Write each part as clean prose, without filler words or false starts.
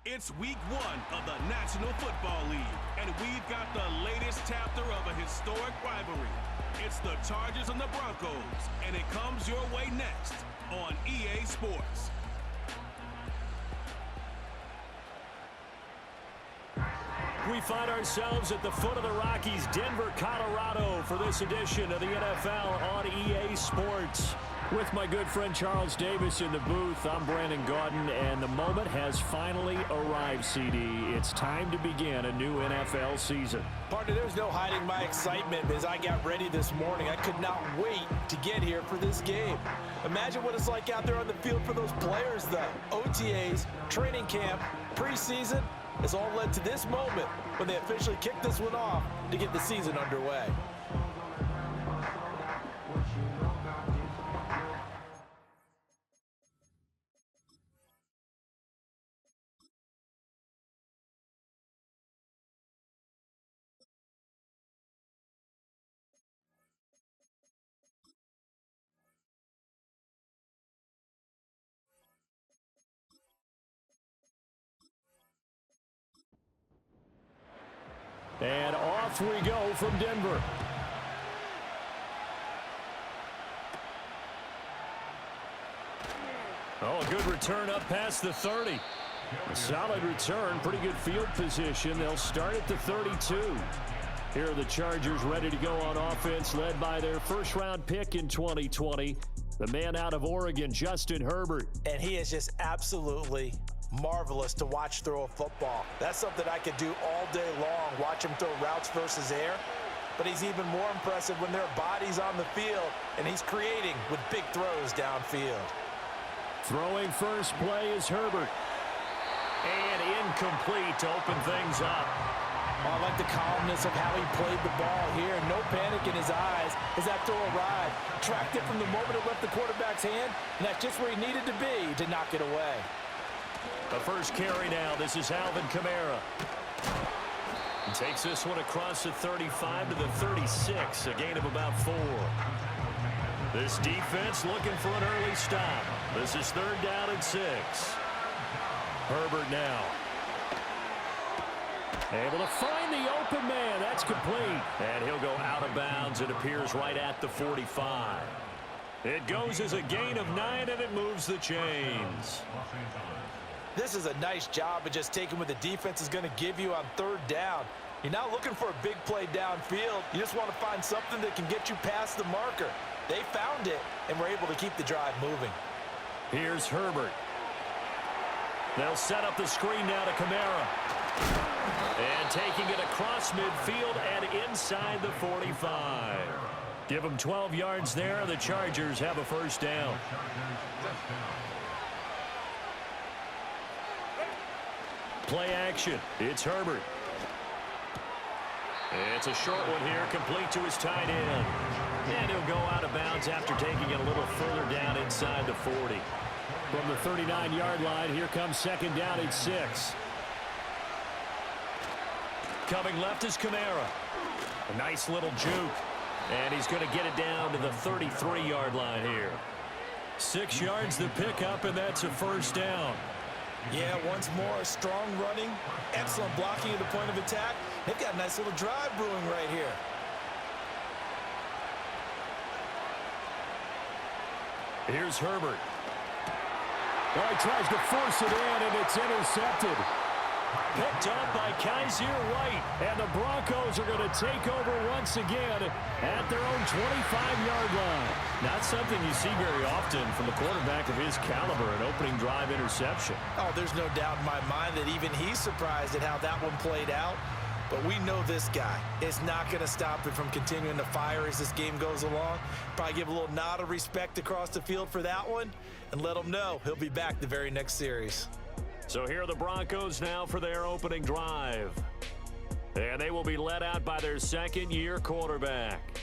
It's week 1 of the National Football League, and we've got the latest chapter of a historic rivalry. It's the Chargers and the Broncos, and it comes your way next on EA Sports. We find ourselves at the foot of the Rockies, Denver, Colorado, for this edition of the NFL on EA Sports. With my good friend Charles Davis in the booth, I'm Brandon Gaudin, and the moment has finally arrived, CD. It's time to begin a new NFL season. Partner, there's no hiding my excitement as I got ready this morning. I could not wait to get here for this game. Imagine what it's like out there on the field for those players, though. OTAs, training camp, preseason, it's all led to this moment when they officially kick this one off to get the season underway. And off we go from Denver. Oh, a good return up past the 30. A solid return, pretty good field position. They'll start at the 32. Here are the Chargers ready to go on offense, led by their first-round pick in 2020, the man out of Oregon, Justin Herbert. And he is just absolutely marvelous to watch throw a football. That's something I could do all day long, watch him throw routes versus air. But he's even more impressive when there are bodies on the field, and he's creating with big throws downfield. Throwing first play is Herbert. And incomplete to open things up. Oh, I like the calmness of how he played the ball here. No panic in his eyes as that throw arrived. Tracked it from the moment it left the quarterback's hand, and that's just where he needed to be to knock it away. The first carry now. This is Alvin Kamara. He takes this one across the 35 to the 36, a gain of about 4. This defense looking for an early stop. This is 3rd down and 6. Herbert now. Able to find the open man. That's complete. And he'll go out of bounds. It appears right at the 45. It goes as a gain of 9, and it moves the chains. This is a nice job of just taking what the defense is going to give you on 3rd down. You're not looking for a big play downfield. You just want to find something that can get you past the marker. They found it and were able to keep the drive moving. Here's Herbert. They'll set up the screen now to Kamara. And taking it across midfield and inside the 45. Give them 12 yards there. The Chargers have a first down. Play action. It's Herbert. It's a short one here, complete to his tight end. And he'll go out of bounds after taking it a little further down inside the 40. From the 39-yard line, here comes 2nd down and 6. Coming left is Kamara. A nice little juke. And he's going to get it down to the 33-yard line here. 6 yards the pickup, and that's a first down. Yeah, once more, strong running, excellent blocking at the point of attack. They've got a nice little drive brewing right here. Here's Herbert. Well, he tries to force it in, and it's intercepted. Picked up by Kaiser White, and the Broncos are going to take over once again at their own 25-yard line. Not something you see very often from a quarterback of his caliber, an opening drive interception. Oh, there's no doubt in my mind that even he's surprised at how that one played out. But we know this guy is not going to stop him from continuing to fire as this game goes along. Probably give a little nod of respect across the field for that one and let him know he'll be back the very next series. So here are the Broncos now for their opening drive. And they will be led out by their second-year quarterback.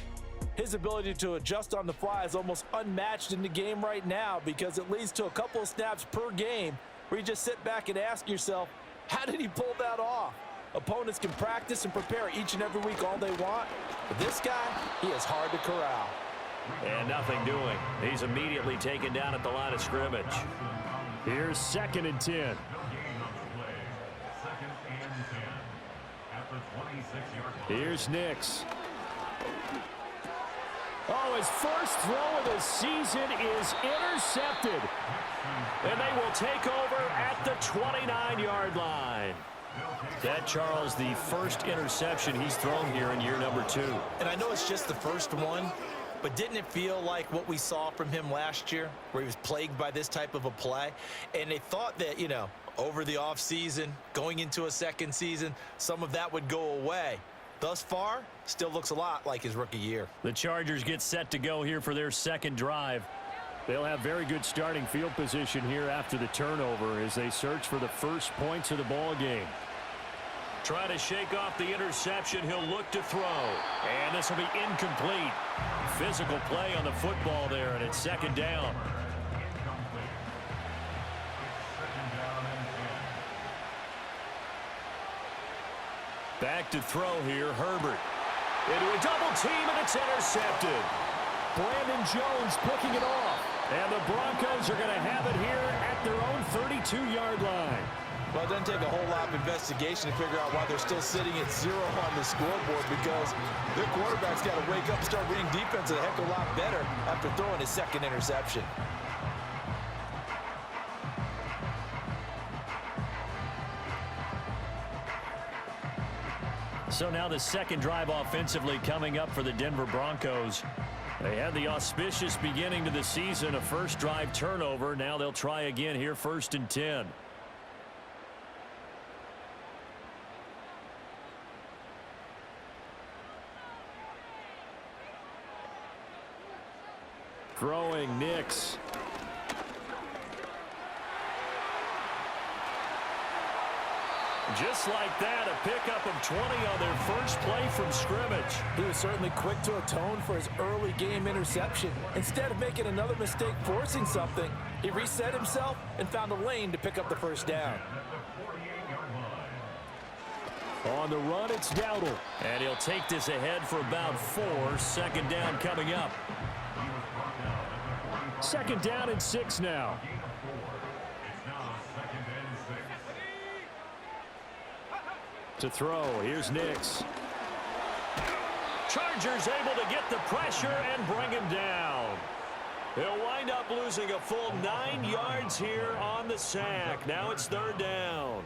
His ability to adjust on the fly is almost unmatched in the game right now because it leads to a couple of snaps per game where you just sit back and ask yourself, how did he pull that off? Opponents can practice and prepare each and every week all they want, but this guy, he is hard to corral. And nothing doing. He's immediately taken down at the line of scrimmage. Here's 2nd and 10. Here's Nix. Oh, his first throw of the season is intercepted. And they will take over at the 29-yard line. That, Charles, the first interception he's thrown here in year number 2. And I know it's just the first one, but didn't it feel like what we saw from him last year, where he was plagued by this type of a play? And they thought that, you know, over the offseason, going into a second season, some of that would go away. Thus far, still looks a lot like his rookie year. The Chargers get set to go here for their second drive. They'll have very good starting field position here after the turnover as they search for the first points of the ball game. Try to shake off the interception. He'll look to throw. And this will be incomplete. Physical play on the football there, and it's 2nd down. Back to throw here, Herbert. Into a double team, and it's intercepted. Brandon Jones picking it off. And the Broncos are going to have it here at their own 32-yard line. Well, it doesn't take a whole lot of investigation to figure out why they're still sitting at 0 on the scoreboard, because their quarterback's got to wake up and start reading defense a heck of a lot better after throwing his second interception. So now the second drive offensively coming up for the Denver Broncos. They had the auspicious beginning to the season, a first drive turnover. Now they'll try again here, 1st and 10. Throwing Nix. Just like that, a pickup of 20 on their first play from scrimmage. He was certainly quick to atone for his early game interception. Instead of making another mistake forcing something, he reset himself and found a lane to pick up the first down. On the run, it's Dowdle. And he'll take this ahead for about 4. 2nd down coming up. 2nd down and 6 now. To throw, here's Nix. Chargers able to get the pressure and bring him down. He'll wind up losing a full 9 yards here on the sack. Now it's 3rd down.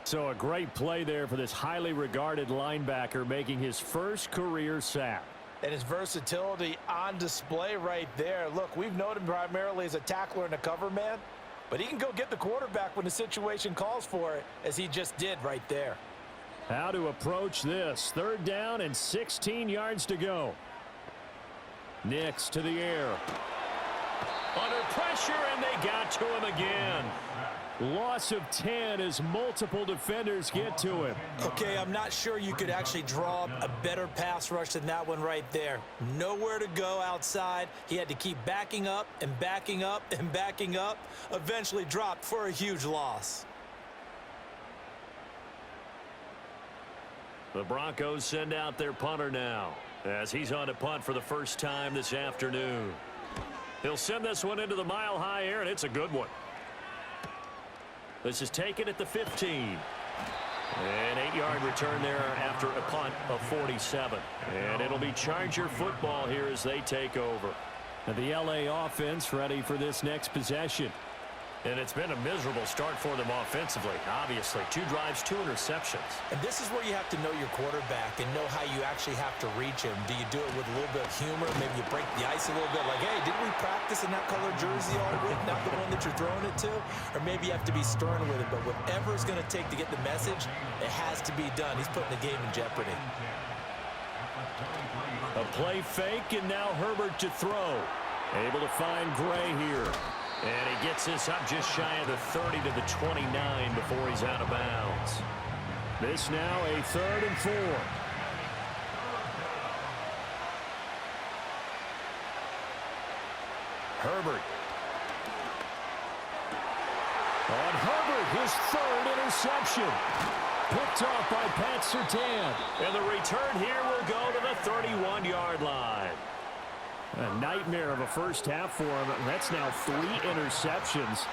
So a great play there for this highly regarded linebacker, making his first career sack. And his versatility on display right there. Look, we've known him primarily as a tackler and a cover man, but he can go get the quarterback when the situation calls for it, as he just did right there. How to approach this. 3rd down and 16 yards to go. Nix to the air. Under pressure, and they got to him again. Loss of 10 as multiple defenders get to him. Okay, I'm not sure you could actually draw up a better pass rush than that one right there. Nowhere to go outside. He had to keep backing up and backing up and backing up. Eventually dropped for a huge loss. The Broncos send out their punter now, as he's on to punt for the first time this afternoon. He'll send this one into the mile-high air, and it's a good one. This is taken at the 15. An 8-yard return there after a punt of 47. And it'll be Charger football here as they take over. And the LA offense ready for this next possession. And it's been a miserable start for them offensively. Obviously, 2 drives, 2 interceptions. And this is where you have to know your quarterback and know how you actually have to reach him. Do you do it with a little bit of humor? Maybe you break the ice a little bit, like, hey, didn't we practice in that color jersey all week, not the one that you're throwing it to? Or maybe you have to be stern with it, but whatever it's going to take to get the message, it has to be done. He's putting the game in jeopardy. A play fake, and now Herbert to throw. Able to find Gray here. And he gets this up just shy of the 30 to the 29 before he's out of bounds. This now a 3rd and 4. Herbert. On Herbert, his 3rd interception. Picked off by Pat Surtain. And the return here will go to the 31-yard line. A nightmare of a first half for him. That's now 3 interceptions.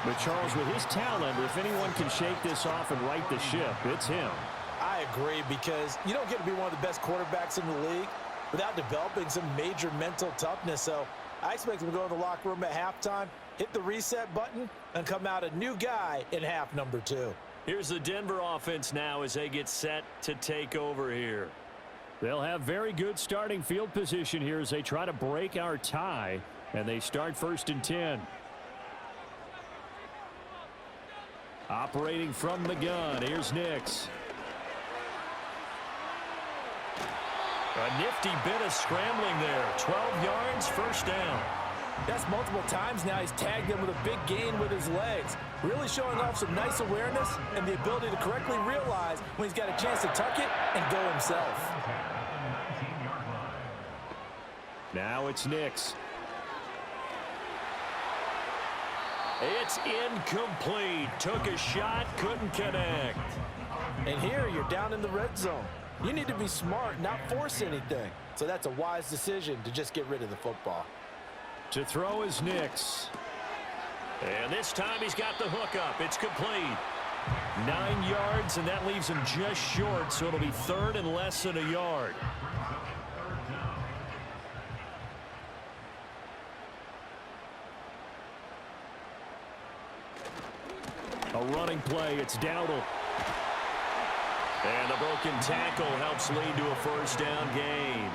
But, Charles, with his talent, if anyone can shake this off and right the ship, it's him. I agree, because you don't get to be one of the best quarterbacks in the league without developing some major mental toughness. So I expect him to go in the locker room at halftime, hit the reset button, and come out a new guy in half number 2. Here's the Denver offense now as they get set to take over here. They'll have very good starting field position here as they try to break our tie, and they start 1st and 10. Operating from the gun, here's Nix. A nifty bit of scrambling there. 12 yards, 1st down. That's multiple times now he's tagged him with a big gain with his legs. Really showing off some nice awareness and the ability to correctly realize when he's got a chance to tuck it and go himself. Now it's Nix. It's incomplete. Took a shot, couldn't connect. And here you're down in the red zone. You need to be smart, not force anything. So that's a wise decision to just get rid of the football. To throw is Nix. And this time he's got the hook up. It's complete. 9 yards, and that leaves him just short, so it'll be 3rd and less than a yard. A running play, it's Dowdle. And a broken tackle helps lead to a 1st down gain.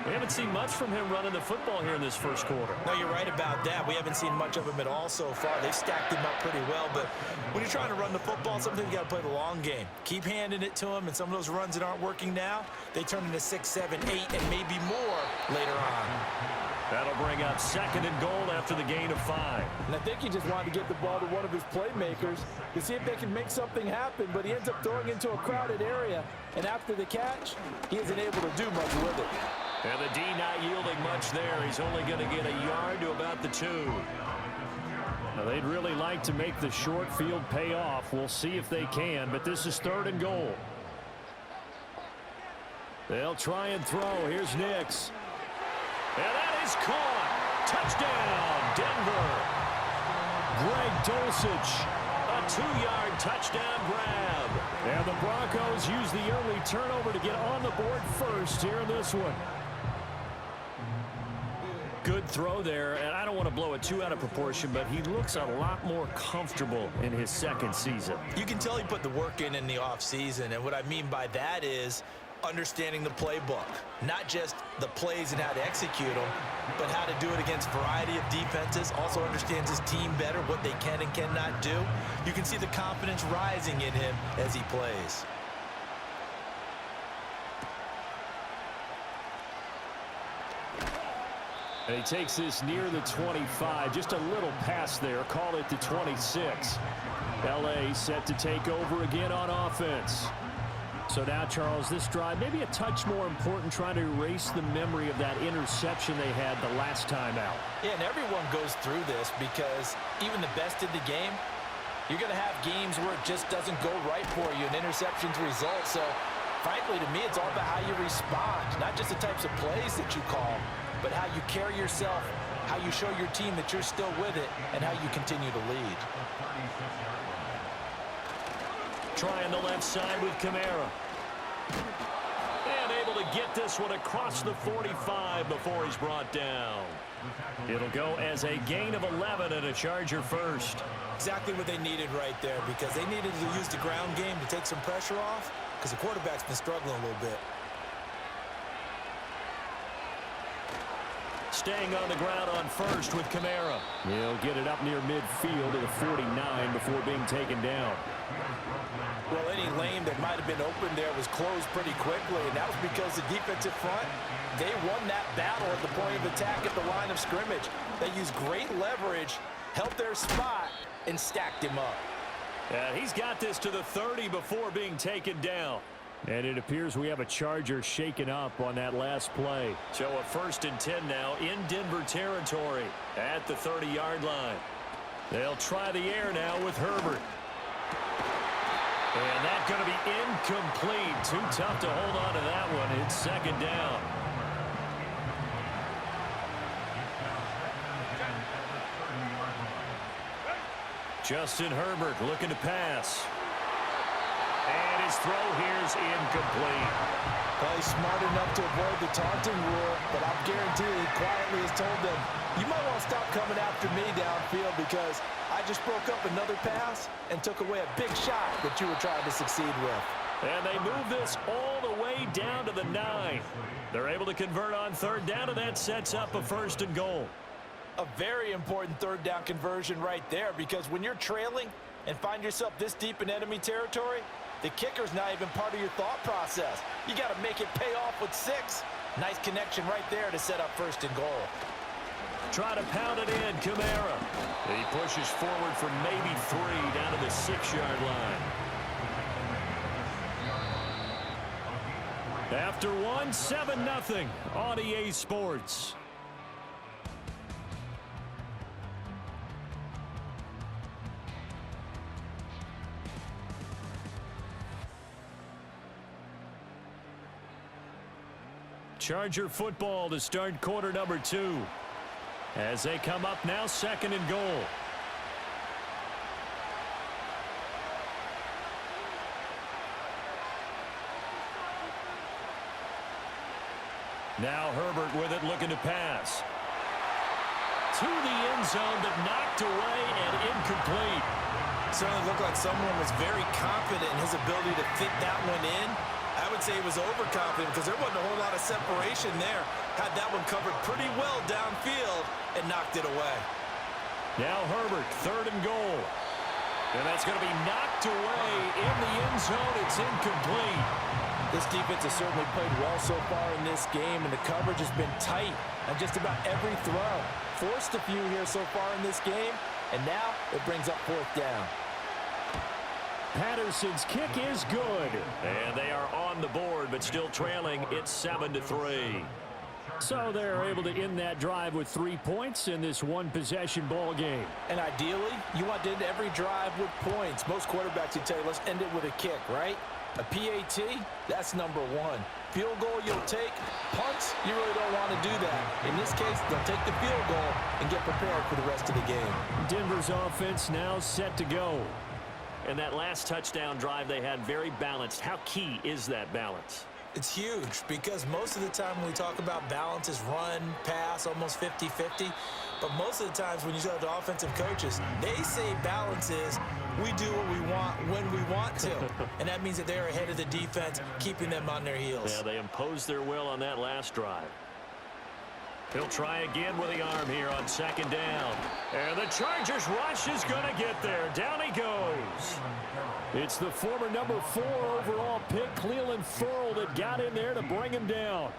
We haven't seen much from him running the football here in this 1st quarter. No, you're right about that. We haven't seen much of him at all so far. They've stacked him up pretty well, but when you're trying to run the football, sometimes you got to play the long game. Keep handing it to him, and some of those runs that aren't working now, they turn into 6, 7, 8, and maybe more later on. That'll bring up 2nd and goal after the gain of 5. And I think he just wanted to get the ball to one of his playmakers to see if they can make something happen, but he ends up throwing into a crowded area, and after the catch, he isn't able to do much with it. And the D not yielding much there. He's only going to get a yard to about the 2. Now, they'd really like to make the short field pay off. We'll see if they can, but this is 3rd and goal. They'll try and throw. Here's Nix. And that is caught. Touchdown, Denver. Greg Dulcich, a 2-yard touchdown grab. And the Broncos use the early turnover to get on the board first here in this one. Good throw there, and I don't want to blow it too out of proportion, but he looks a lot more comfortable in his 2nd season. You can tell he put the work in the offseason, and what I mean by that is understanding the playbook, not just the plays and how to execute them, but how to do it against a variety of defenses. Also understands his team better, what they can and cannot do. You can see the confidence rising in him as he plays. And he takes this near the 25, just a little pass there, call it the 26. LA set to take over again on offense. So now, Charles, this drive maybe a touch more important, trying to erase the memory of that interception they had the last time out. Yeah, and everyone goes through this because even the best in the game, you're going to have games where it just doesn't go right for you, and interceptions result. So, frankly, to me, it's all about how you respond, not just the types of plays that you call, but how you carry yourself, how you show your team that you're still with it, and how you continue to lead. Trying the left side with Kamara. And able to get this one across the 45 before he's brought down. It'll go as a gain of 11 and a Charger 1st. Exactly what they needed right there, because they needed to use the ground game to take some pressure off, because the quarterback's been struggling a little bit. Staying on the ground on 1st with Kamara. He'll get it up near midfield to the 49 before being taken down. Well, any lane that might have been open there was closed pretty quickly, and that was because the defensive front, they won that battle at the point of attack at the line of scrimmage. They used great leverage, held their spot, and stacked him up. He's got this to the 30 before being taken down. And it appears we have a Charger shaken up on that last play. So a 1st and 10 now in Denver territory at the 30-yard line. They'll try the air now with Herbert. And that's going to be incomplete. Too tough to hold on to that one. It's 2nd down. Justin Herbert looking to pass. And his throw here is incomplete. Well, he's smart enough to avoid the taunting rule, but I'm guaranteed he quietly has told them, you might want to stop coming after me downfield because I just broke up another pass and took away a big shot that you were trying to succeed with. And they move this all the way down to the 9. They're able to convert on third down, and that sets up a 1st and goal. A very important third down conversion right there, because when you're trailing and find yourself this deep in enemy territory, the kicker's not even part of your thought process. You got to make it pay off with 6. Nice connection right there to set up 1st and goal. Try to pound it in, Kamara. He pushes forward for maybe 3 down to the 6-yard line. After 1, 7-0 on EA Sports. Charger football to start quarter number 2. As they come up now, 2nd and goal. Now Herbert with it, looking to pass. To the end zone, but knocked away and incomplete. Certainly looked like someone was very confident in his ability to fit that one in. I would say he was overconfident because there wasn't a whole lot of separation there. Had that one covered pretty well downfield and knocked it away. Now Herbert, 3rd and goal. And that's going to be knocked away in the end zone. It's incomplete. This defense has certainly played well so far in this game, and the coverage has been tight on just about every throw. Forced a few here so far in this game, and now it brings up 4th down. Patterson's kick is good. And they are on the board, but still trailing. It's 7-3. So they're able to end that drive with 3 points in this one-possession ball game. And ideally, you want to end every drive with points. Most quarterbacks would tell you, let's end it with a kick, right? A PAT, that's number 1. Field goal you'll take. Punts, you really don't want to do that. In this case, they'll take the field goal and get prepared for the rest of the game. Denver's offense now set to go. And that last touchdown drive they had, very balanced. How key is that balance? It's huge because most of the time when we talk about balance is run, pass, almost 50-50. But most of the times when you talk to offensive coaches, they say balance is we do what we want when we want to. And that means that they're ahead of the defense, keeping them on their heels. Yeah, they imposed their will on that last drive. He'll try again with the arm here on 2nd down. And the Chargers rush is going to get there. Down he goes. It's the former number 4 overall pick, Cleveland Ferrell, that got in there to bring him down.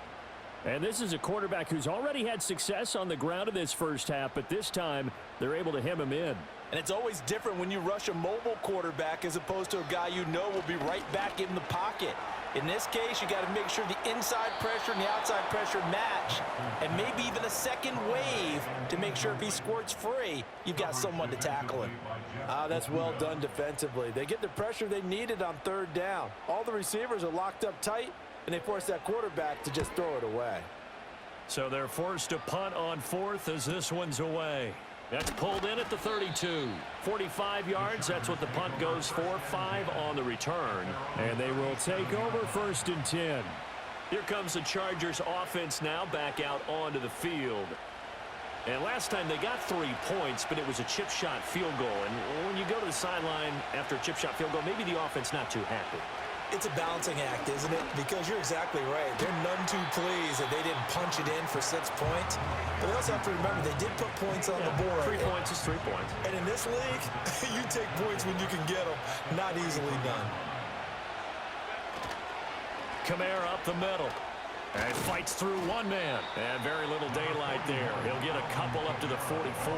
And this is a quarterback who's already had success on the ground in this first half, but this time they're able to hem him in. And it's always different when you rush a mobile quarterback as opposed to a guy you know will be right back in the pocket. In this case, you got to make sure the inside pressure and the outside pressure match. And maybe even a second wave to make sure if he squirts free, you've got someone to tackle him. That's well done defensively. They get the pressure they needed on 3rd down. All the receivers are locked up tight, and they force that quarterback to just throw it away. So they're forced to punt on 4th as this one's away. That's pulled in at the 32. 45 yards, that's what the punt goes for. 5 on the return. And they will take over 1st and 10. Here comes the Chargers offense now back out onto the field. And last time they got 3 points, but it was a chip shot field goal. And when you go to the sideline after a chip shot field goal, maybe the offense not too happy. It's a balancing act, isn't it? Because you're exactly right. They're none too pleased that they didn't punch it in for 6 points. But they also have to remember they did put points on the board. 3 points is 3 points. And in this league, you take points when you can get them. Not easily done. Kamara up the middle. And fights through one man. And very little daylight there. He'll get a couple up to the 44.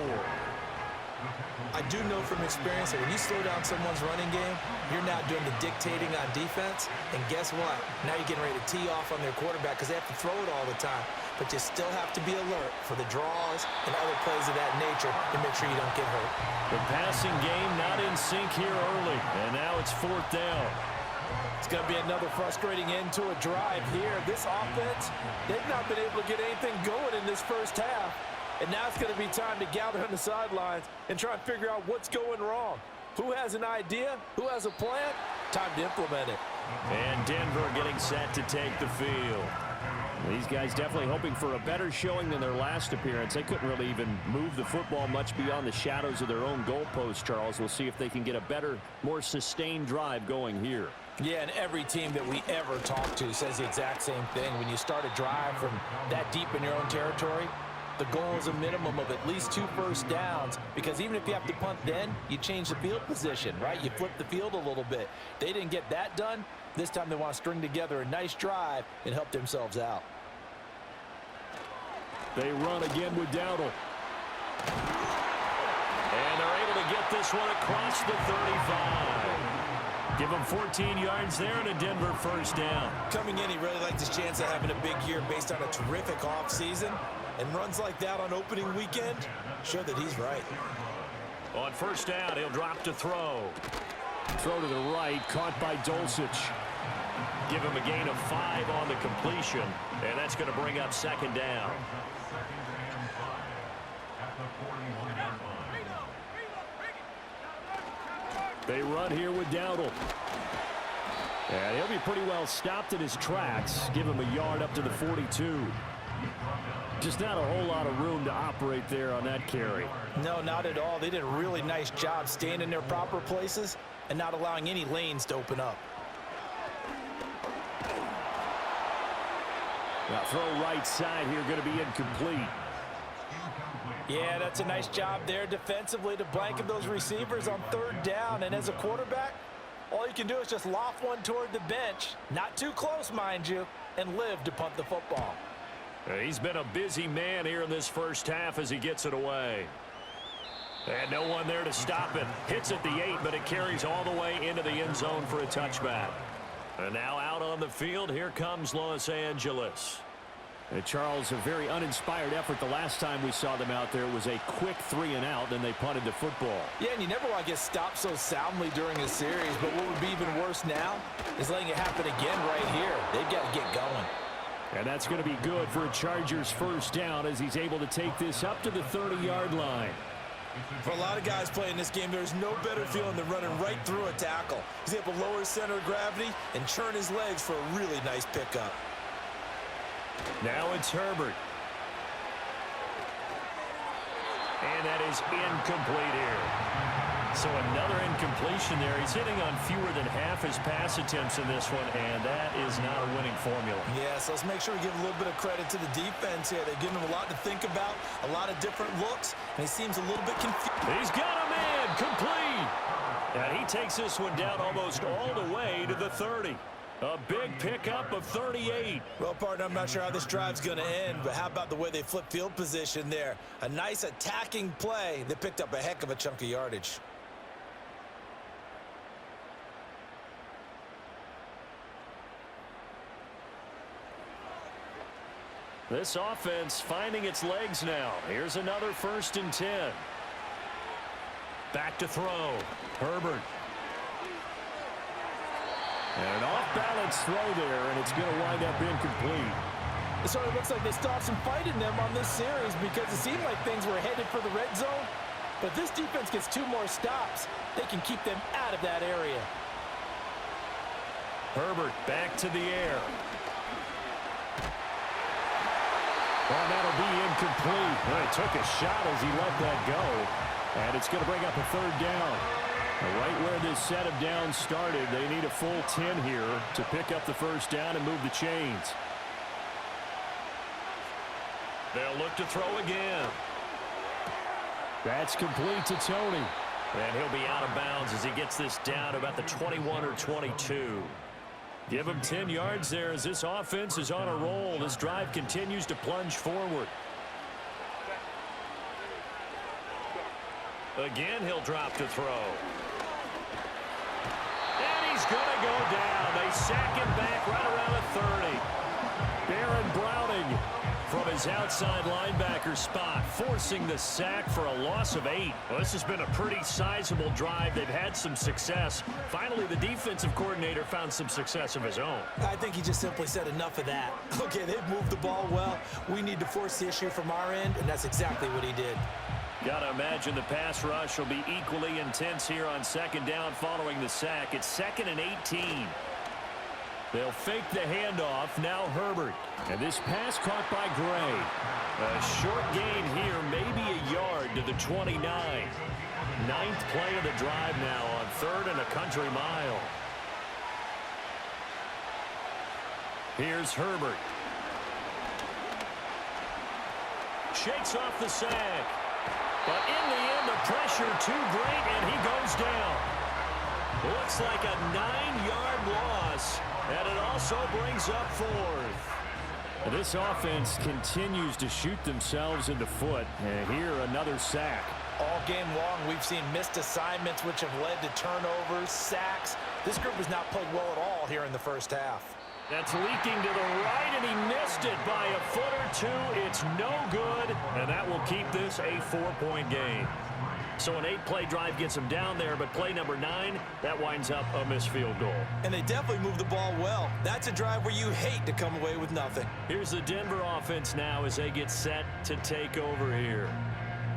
I do know from experience that when you slow down someone's running game, you're now doing the dictating on defense. And guess what? Now you're getting ready to tee off on their quarterback because they have to throw it all the time. But you still have to be alert for the draws and other plays of that nature to make sure you don't get hurt. The passing game not in sync here early. And now it's 4th down. It's going to be another frustrating end to a drive here. This offense, they've not been able to get anything going in this first half. And now it's going to be time to gather on the sidelines and try and figure out what's going wrong. Who has an idea? Who has a plan? Time to implement it. And Denver getting set to take the field. These guys definitely hoping for a better showing than their last appearance. They couldn't really even move the football much beyond the shadows of their own goalpost, Charles. We'll see if they can get a better, more sustained drive going here. Yeah, and every team that we ever talk to says the exact same thing. When you start a drive from that deep in your own territory, the goal is a minimum of at least 2 first downs, because even if you have to punt then, you change the field position, right? You flip the field a little bit. They didn't get that done. This time they want to string together a nice drive and help themselves out. They run again with Dowdle. And they're able to get this one across the 35. Give him 14 yards there and a Denver first down. Coming in, he really liked his chance of having a big year based on a terrific offseason. And runs like that on opening weekend show that he's right. On first down, he'll drop to throw. Throw to the right, caught by Dulcich. Give him a gain of 5 on the completion, and that's going to bring up second down. They run here with Dowdle. And he'll be pretty well stopped in his tracks. Give him a yard up to the 42. Just not a whole lot of room to operate there on that carry. No, not at all. They did a really nice job staying in their proper places and not allowing any lanes to open up. Now throw right side here, going to be incomplete. Yeah, that's a nice job there defensively to blanket those receivers on third down. And as a quarterback, all you can do is just loft one toward the bench. Not too close, mind you, and live to punt the football. He's been a busy man here in this first half as he gets it away. And no one there to stop it. Hits at the 8, but it carries all the way into the end zone for a touchback. And now out on the field, here comes Los Angeles. And Charles, a very uninspired effort. The last time we saw them out there was a quick 3-and-out, then they punted the football. Yeah, and you never want to get stopped so soundly during a series, but what would be even worse now is letting it happen again right here. They've got to get going. And that's going to be good for a Chargers first down as he's able to take this up to the 30-yard line. For a lot of guys playing this game, there's no better feeling than running right through a tackle. He's able to lower his center of gravity and churn his legs for a really nice pickup. Now it's Herbert. And that is incomplete here. So another incompletion there. He's hitting on fewer than half his pass attempts in this one, and that is not a winning formula. Yeah, so let's make sure we give a little bit of credit to the defense here. They're giving him a lot to think about, a lot of different looks, and he seems a little bit confused. He's got a man, complete. And he takes this one down almost all the way to the 30. A big pickup of 38. Well, partner, I'm not sure how this drive's going to end, but how about the way they flip field position there? A nice attacking play that picked up a heck of a chunk of yardage. This offense finding its legs now. Here's another 1st and 10. Back to throw. Herbert. And an off-balance throw there, and it's going to wind up incomplete. So it looks like they stopped some fight in them on this series because it seemed like things were headed for the red zone. But this defense gets 2 more stops. They can keep them out of that area. Herbert back to the air. Well, that'll be incomplete. Well, he took a shot as he let that go. And it's going to bring up a 3rd down. Right where this set of downs started, they need a full 10 here to pick up the first down and move the chains. They'll look to throw again. That's complete to Tony. And he'll be out of bounds as he gets this down about the 21 or 22. Give him 10 yards there as this offense is on a roll. This drive continues to plunge forward. Again, he'll drop to throw. And he's going to go down. They sack him back right around the 30. Baron Browning from his outside linebacker spot, forcing the sack for a loss of 8. Well, this has been a pretty sizable drive. They've had some success. Finally, the defensive coordinator found some success of his own. I think he just simply said enough of that. Okay, they've moved the ball well. We need to force the issue from our end, and that's exactly what he did. Got to imagine the pass rush will be equally intense here on second down following the sack. It's 2nd and 18. They'll fake the handoff. Now Herbert. And this pass caught by Gray. A short gain here, maybe a yard to the 29. 9th play of the drive now on 3rd and a country mile. Here's Herbert. Shakes off the sack. But in the end, the pressure too great, and he goes down. Looks like a 9-yard loss. And it also brings up 4th. This offense continues to shoot themselves in the foot. And here, another sack. All game long, we've seen missed assignments, which have led to turnovers, sacks. This group has not played well at all here in the first half. That's leaking to the right, and he missed it by a foot or two. It's no good, and that will keep this a 4-point game. So an 8-play drive gets him down there, but play number 9, that winds up a missed field goal. And they definitely moved the ball well. That's a drive where you hate to come away with nothing. Here's the Denver offense now as they get set to take over here.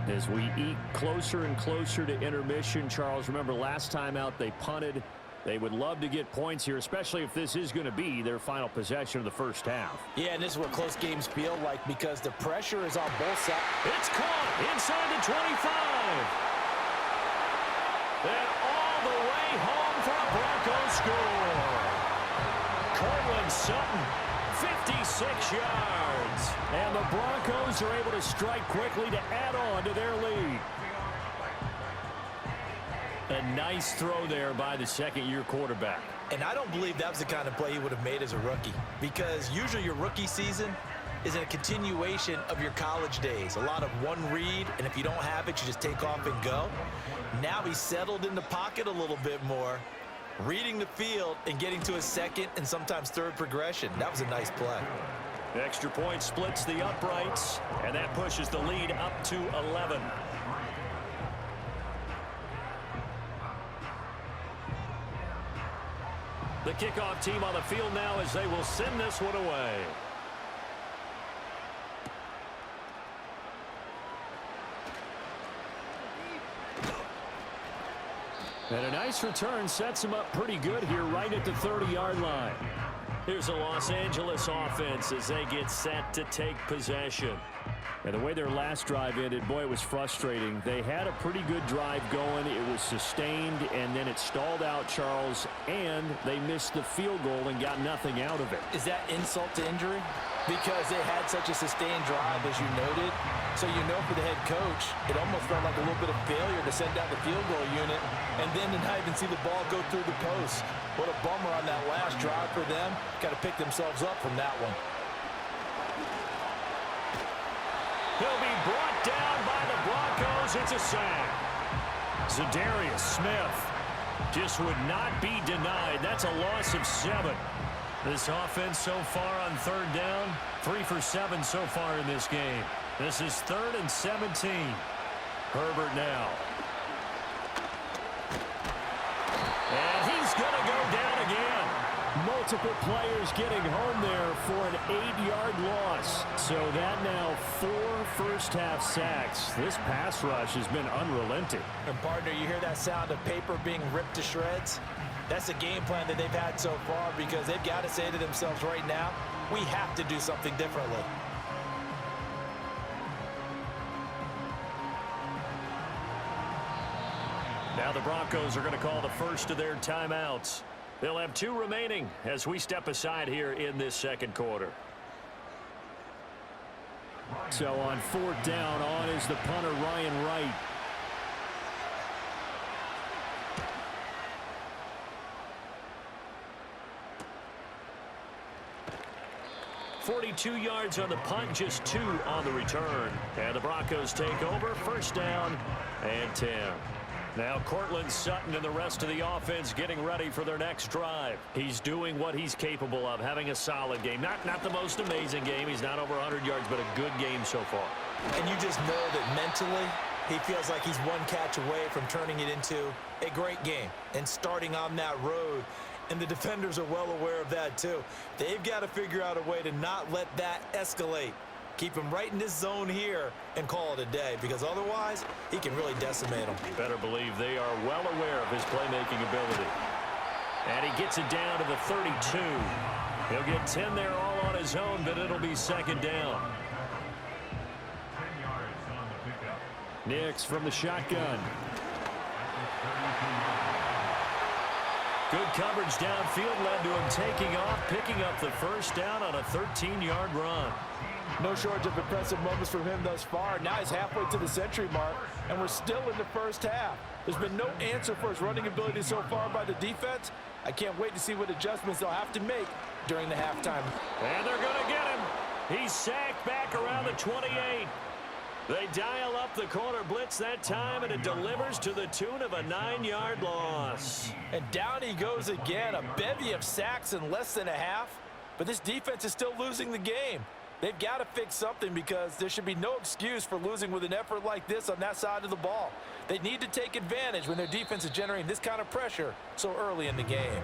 As we eke closer and closer to intermission, Charles, remember last time out they punted. They would love to get points here, especially if this is going to be their final possession of the first half. Yeah, and this is what close games feel like because the pressure is on both sides. It's caught inside the 25. And all the way home for a Broncos score. Cortland Sutton, 56 yards. And the Broncos are able to strike quickly to add on to their lead. A nice throw there by the second-year quarterback. And I don't believe that was the kind of play he would have made as a rookie because usually your rookie season is a continuation of your college days. A lot of one read, and if you don't have it, you just take off and go. Now he's settled in the pocket a little bit more, reading the field and getting to a second and sometimes third progression. That was a nice play. Extra point splits the uprights, and that pushes the lead up to 11. The kickoff team on the field now as they will send this one away. And a nice return sets him up pretty good here right at the 30-yard line. Here's a Los Angeles offense as they get set to take possession. And the way their last drive ended, boy, it was frustrating. They had a pretty good drive going. It was sustained, and then it stalled out, Charles, and they missed the field goal and got nothing out of it. Is that insult to injury? Because they had such a sustained drive, as you noted. So you know for the head coach, it almost felt like a little bit of failure to send out the field goal unit and then to not even see the ball go through the post. What a bummer on that last drive for them. Got to pick themselves up from that one. He'll be brought down by the Broncos. It's a sack. Zadarius Smith just would not be denied. That's a loss of 7. This offense so far on third down, 3 for 7 so far in this game. This is 3rd and 17. Herbert now. And he's going to go down again. Multiple players getting home there for an 8-yard loss. So that now 4 first-half sacks. This pass rush has been unrelenting. And partner, you hear that sound of paper being ripped to shreds? That's the game plan that they've had so far because they've got to say to themselves right now, we have to do something differently. Now the Broncos are going to call the first of their timeouts. They'll have 2 remaining as we step aside here in this second quarter. So on 4th down, on is the punter, Ryan Wright. .42 yards on the punt, just 2 on the return. And the Broncos take over, 1st down and 10. Now Cortland Sutton and the rest of the offense getting ready for their next drive. He's doing what he's capable of, having a solid game. Not the most amazing game. He's not over 100 yards, but a good game so far. And you just know that mentally he feels like he's one catch away from turning it into a great game and starting on that road. And the defenders are well aware of that too. They've got to figure out a way to not let that escalate. Keep him right in this zone here and call it a day, because otherwise he can really decimate them. You better believe they are well aware of his playmaking ability. And he gets it down to the 32. He'll get 10 there all on his own, but it'll be second down. Nix from the shotgun. Good coverage downfield led to him taking off, picking up the first down on a 13-yard run. No shortage of impressive moments from him thus far. Now he's halfway to the century mark, and we're still in the first half. There's been no answer for his running ability so far by the defense. I can't wait to see what adjustments they'll have to make during the halftime. And they're going to get him. He's sacked back around the 28. They dial up the corner blitz that time, and it delivers to the tune of a 9-yard loss. And down he goes again, a bevy of sacks in less than a half. But this defense is still losing the game. They've got to fix something, because there should be no excuse for losing with an effort like this on that side of the ball. They need to take advantage when their defense is generating this kind of pressure so early in the game.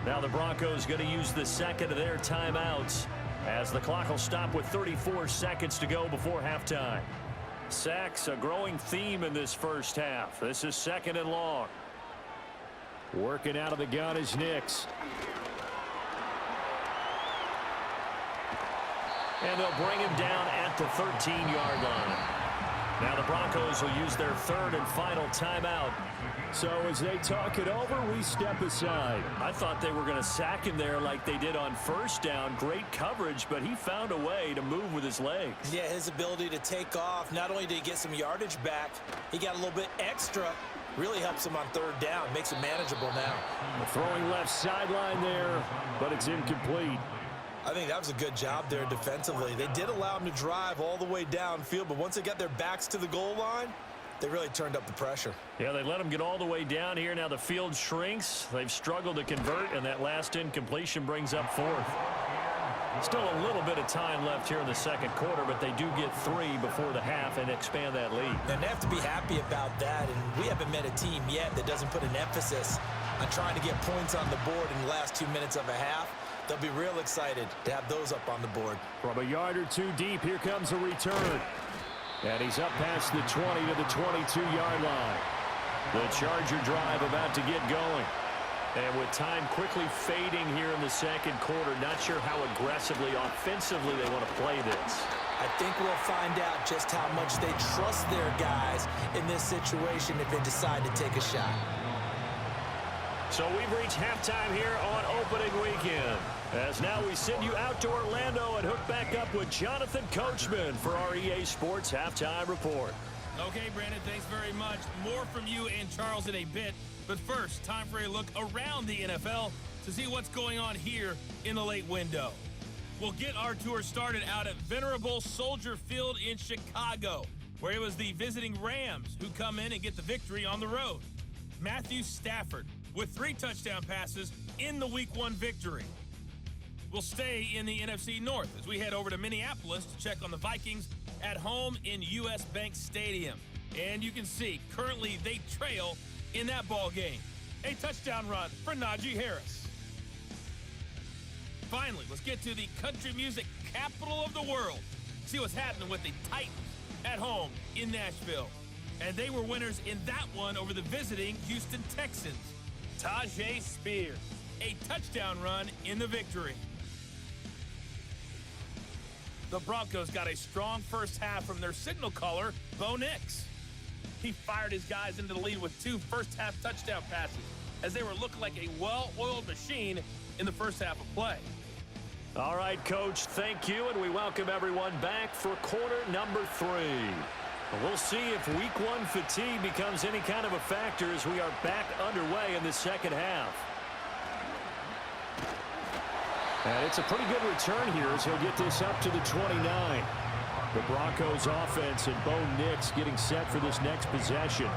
Now the Broncos going to use the second of their timeouts, as the clock will stop with 34 seconds to go before halftime. Sacks, a growing theme in this first half. This is second and long. Working out of the gun is Nix. And they'll bring him down at the 13-yard line. Now the Broncos will use their third and final timeout. So as they talk it over, we step aside. I thought they were going to sack him there like they did on first down. Great coverage, but he found a way to move with his legs. Yeah, his ability to take off, not only did he get some yardage back, he got a little bit extra. Really helps him on third down, makes it manageable now. The throwing left sideline there, but it's incomplete. I think that was a good job there defensively. They did allow him to drive all the way downfield, but once they got their backs to the goal line, they really turned up the pressure. Yeah, they let him get all the way down here. Now the field shrinks. They've struggled to convert, and that last incompletion brings up fourth. Still a little bit of time left here in the second quarter, but they do get 3 before the half and expand that lead. And they have to be happy about that, and we haven't met a team yet that doesn't put an emphasis on trying to get points on the board in the last 2 minutes of a half. They'll be real excited to have those up on the board. From a yard or two deep, here comes a return. And he's up past the 20 to the 22-yard line. The Charger drive about to get going. And with time quickly fading here in the second quarter, not sure how aggressively, offensively they want to play this. I think we'll find out just how much they trust their guys in this situation if they decide to take a shot. So we've reached halftime here on opening weekend. As now we send you out to Orlando and hook back up with Jonathan Coachman for our EA Sports Halftime Report. Okay, Brandon, thanks very much. More from you and Charles in a bit. But first, time for a look around the NFL to see what's going on here in the late window. We'll get our tour started out at venerable Soldier Field in Chicago, where it was the visiting Rams who come in and get the victory on the road. Matthew Stafford with 3 touchdown passes in the Week 1 victory. We'll stay in the NFC North as we head over to Minneapolis to check on the Vikings at home in US Bank Stadium. And you can see, currently they trail in that ball game. A touchdown run for Najee Harris. Finally, let's get to the country music capital of the world. See what's happening with the Titans at home in Nashville. And they were winners in that one over the visiting Houston Texans. Tajay Spears, a touchdown run in the victory. The Broncos got a strong first half from their signal caller, Bo Nix. He fired his guys into the lead with 2 first-half touchdown passes as they were looking like a well-oiled machine in the first half of play. All right, Coach, thank you, and we welcome everyone back for quarter number 3. We'll see if Week 1 fatigue becomes any kind of a factor as we are back underway in the second half. And it's a pretty good return here as he'll get this up to the 29. The Broncos offense and Bo Nix getting set for this next possession.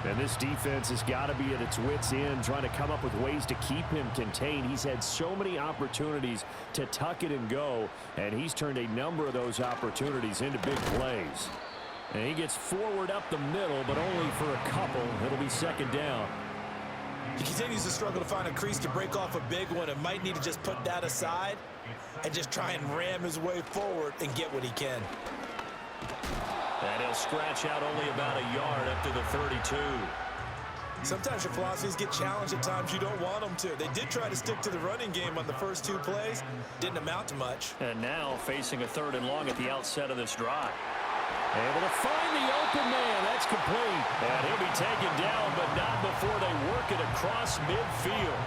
And this defense has got to be at its wits' end, trying to come up with ways to keep him contained. He's had so many opportunities to tuck it and go, and he's turned a number of those opportunities into big plays. And he gets forward up the middle, but only for a couple. It'll be second down. He continues to struggle to find a crease to break off a big one and might need to just put that aside and just try and ram his way forward and get what he can. And he'll scratch out only about a yard up to the 32. Sometimes your philosophies get challenged at times you don't want them to. They did try to stick to the running game on the first 2 plays. Didn't amount to much. And now facing a 3rd and long at the outset of this drive. Able to find the open man. That's complete. And he'll be taken down, but not before they work it across midfield.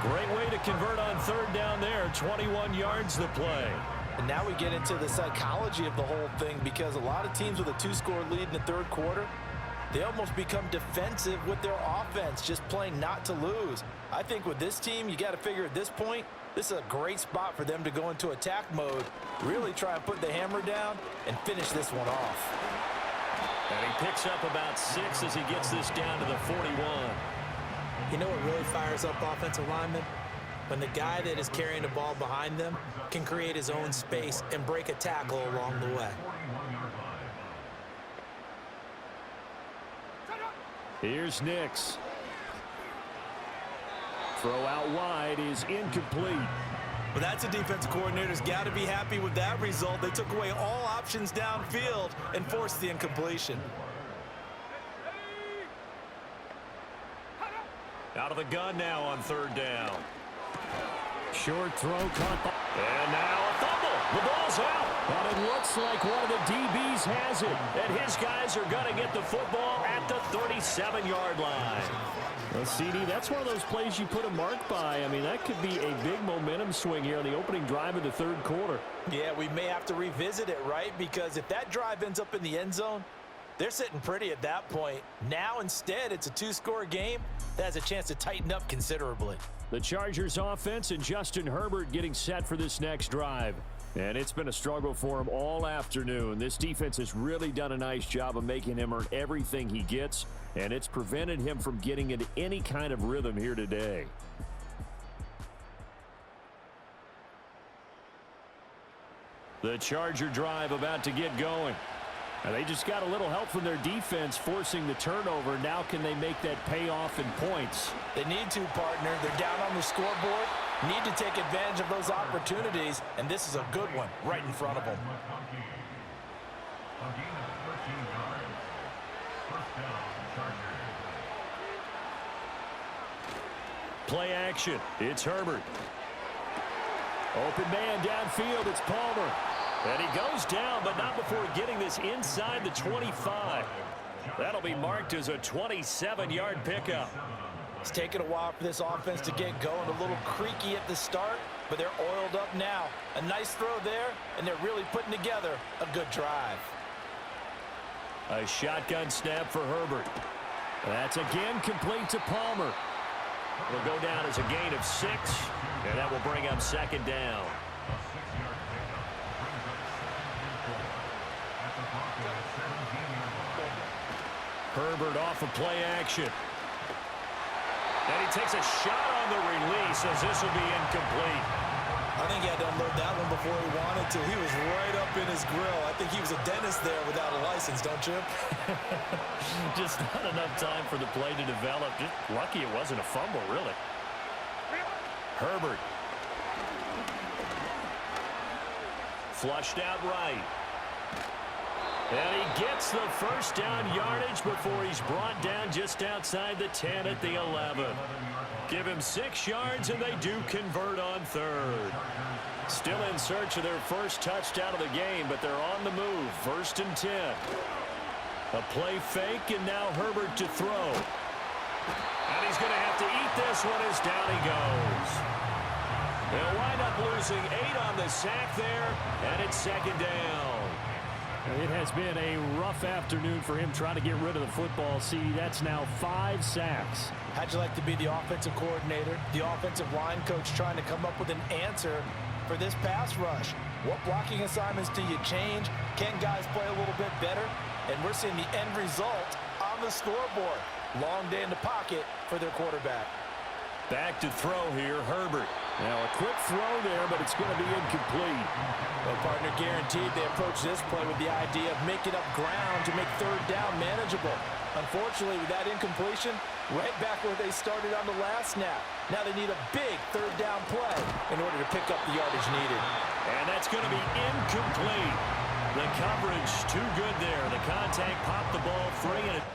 Great way to convert on 3rd down there. 21 yards the play. And now we get into the psychology of the whole thing, because a lot of teams with a 2-score lead in the 3rd quarter, they almost become defensive with their offense, just playing not to lose. I think with this team, you got to figure at this point, this is a great spot for them to go into attack mode, really try and put the hammer down and finish this one off. And he picks up about 6 as he gets this down to the 41. You know what really fires up offensive linemen? When the guy that is carrying the ball behind them can create his own space and break a tackle along the way. Here's Nix. Throw out wide is incomplete. Well, that's a defensive coordinator's got to be happy with that result. They took away all options downfield and forced the incompletion. Out of the gun now on 3rd down. Short throw caught by. And now a fumble. The ball's out. And it looks like one of the DBs has it. And his guys are going to get the football at the 37-yard line. Well, CD, that's one of those plays you put a mark by. I mean, that could be a big momentum swing here on the opening drive of the 3rd quarter. Yeah, we may have to revisit it, right? Because if that drive ends up in the end zone, they're sitting pretty at that point. Now, instead, it's a 2-score game that has a chance to tighten up considerably. The Chargers offense and Justin Herbert getting set for this next drive. And it's been a struggle for him all afternoon. This defense has really done a nice job of making him earn everything he gets, and it's prevented him from getting into any kind of rhythm here today. The Charger drive about to get going. And they just got a little help from their defense forcing the turnover. Now can they make that pay off in points? They need to, partner. They're down on the scoreboard. Need to take advantage of those opportunities, and this is a good one right in front of them. Play action. It's Herbert. Open man downfield. It's Palmer. And he goes down, but not before getting this inside the 25. That'll be marked as a 27-yard pickup. It's taken a while for this offense to get going. A little creaky at the start, but they're oiled up now. A nice throw there, and they're really putting together a good drive. A shotgun snap for Herbert. That's again complete to Palmer. It'll go down as a gain of 6, and that will bring up 2nd down. Herbert off of play action. And he takes a shot on the release as this will be incomplete. I think he had to unload that one before he wanted to. He was right up in his grill. I think he was a dentist there without a license, don't you? Just not enough time for the play to develop. Just lucky it wasn't a fumble, really. Herbert. Flushed out right. And he gets the 1st down yardage before he's brought down just outside the 10 at the 11. Give him 6 yards, and they do convert on 3rd. Still in search of their first touchdown of the game, but they're on the move. 1st and 10. A play fake, and now Herbert to throw. And he's going to have to eat this one as down he goes. They'll wind up losing 8 on the sack there, and it's 2nd down. It has been a rough afternoon for him trying to get rid of the football. See, that's now 5 sacks. How'd you like to be the offensive coordinator, the offensive line coach trying to come up with an answer for this pass rush? What blocking assignments do you change? Can guys play a little bit better? And we're seeing the end result on the scoreboard. Long day in the pocket for their quarterback. Back to throw here, Herbert. Now a quick throw there, but it's going to be incomplete. Well, partner, guaranteed they approach this play with the idea of making up ground to make third down manageable. Unfortunately, with that incompletion, right back where they started on the last snap. Now they need a big third down play in order to pick up the yardage needed. And that's going to be incomplete. The coverage too good there. The contact popped the ball free, and it